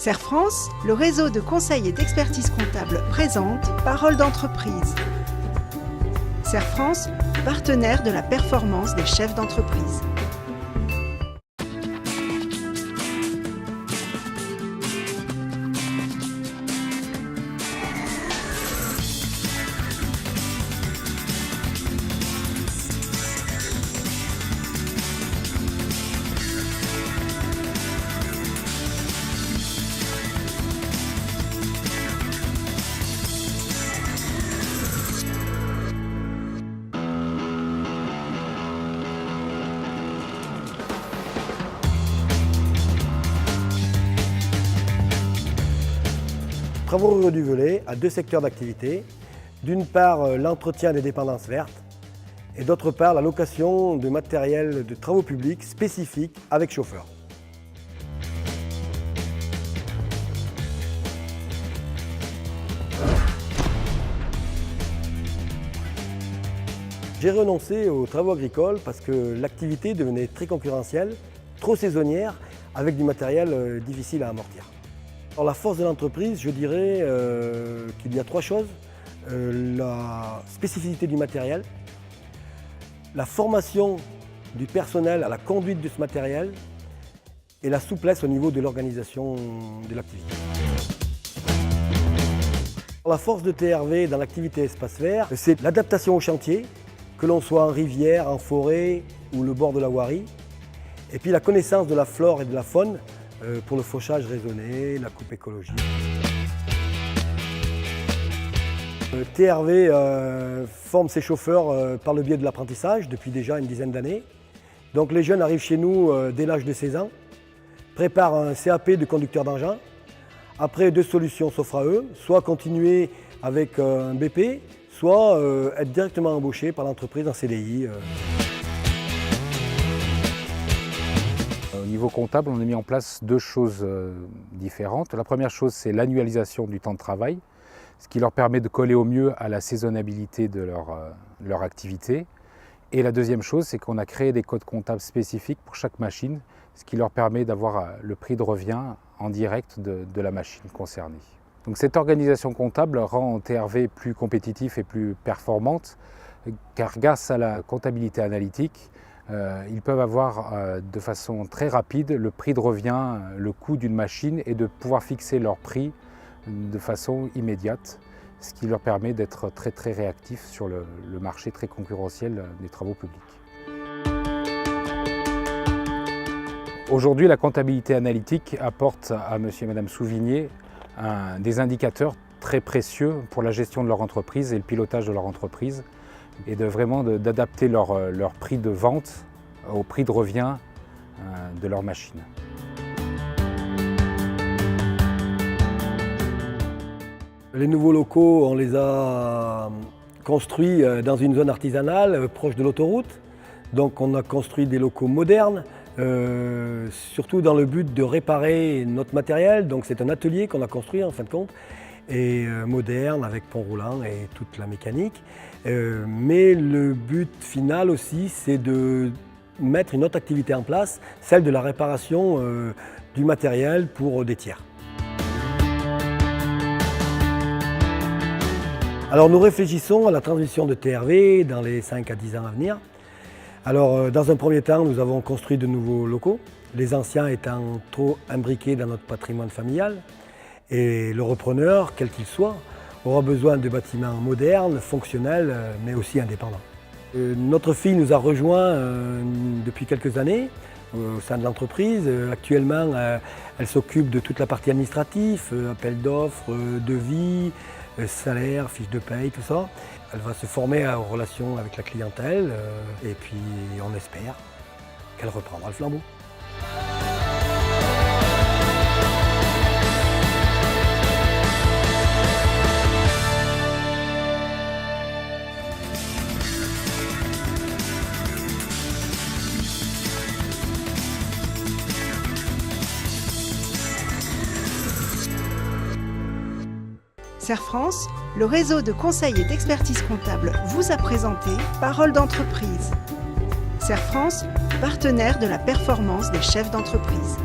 Serre France, le réseau de conseil et d'expertise comptable présente Parole d'entreprise. Serre France, partenaire de la performance des chefs d'entreprise. Travaux ruraux du Velay a deux secteurs d'activité. D'une part, l'entretien des dépendances vertes et d'autre part, la location de matériel de travaux publics spécifiques avec chauffeur. J'ai renoncé aux travaux agricoles parce que l'activité devenait très concurrentielle, trop saisonnière, avec du matériel difficile à amortir. Alors, la force de l'entreprise, je dirais qu'il y a trois choses. La spécificité du matériel, la formation du personnel à la conduite de ce matériel et la souplesse au niveau de l'organisation de l'activité. La force de TRV dans l'activité espace vert, c'est l'adaptation au chantier, que l'on soit en rivière, en forêt ou le bord de la voirie, et puis la connaissance de la flore et de la faune pour le fauchage raisonné, la coupe écologique. TRV forme ses chauffeurs par le biais de l'apprentissage depuis déjà une dizaine d'années. Donc les jeunes arrivent chez nous dès l'âge de 16 ans, préparent un CAP de conducteur d'engin. Après, deux solutions s'offrent à eux, soit continuer avec un BP, soit être directement embauché par l'entreprise en CDI. Au niveau comptable, on a mis en place deux choses différentes. La première chose, c'est l'annualisation du temps de travail, ce qui leur permet de coller au mieux à la saisonnabilité de leur activité. Et la deuxième chose, c'est qu'on a créé des codes comptables spécifiques pour chaque machine, ce qui leur permet d'avoir le prix de revient en direct de la machine concernée. Donc cette organisation comptable rend TRV plus compétitif et plus performante, car grâce à la comptabilité analytique, ils peuvent avoir de façon très rapide le prix de revient, le coût d'une machine et de pouvoir fixer leur prix de façon immédiate, ce qui leur permet d'être très réactifs sur le marché très concurrentiel des travaux publics. Aujourd'hui, la comptabilité analytique apporte à monsieur et madame Souvigné des indicateurs très précieux pour la gestion de leur entreprise et le pilotage de leur entreprise, et d'adapter leur prix de vente au prix de revient de leur machine. Les nouveaux locaux, on les a construits dans une zone artisanale proche de l'autoroute. Donc on a construit des locaux modernes, surtout dans le but de réparer notre matériel. Donc c'est un atelier qu'on a construit en fin de compte, et moderne avec pont roulant et toute la mécanique. Mais le but final aussi, c'est de mettre une autre activité en place, celle de la réparation du matériel pour des tiers. Alors nous réfléchissons à la transition de TRV dans les 5 à 10 ans à venir. Alors dans un premier temps, nous avons construit de nouveaux locaux, les anciens étant trop imbriqués dans notre patrimoine familial. Et le repreneur, quel qu'il soit, aura besoin de bâtiments modernes, fonctionnels, mais aussi indépendants. Notre fille nous a rejoints depuis quelques années au sein de l'entreprise. Actuellement, elle s'occupe de toute la partie administrative, appel d'offres, devis, salaire, fiche de paye, tout ça. Elle va se former aux relations avec la clientèle et puis on espère qu'elle reprendra le flambeau. Serre France, le réseau de conseil et d'expertise comptable vous a présenté Parole d'entreprise. Serre France, partenaire de la performance des chefs d'entreprise.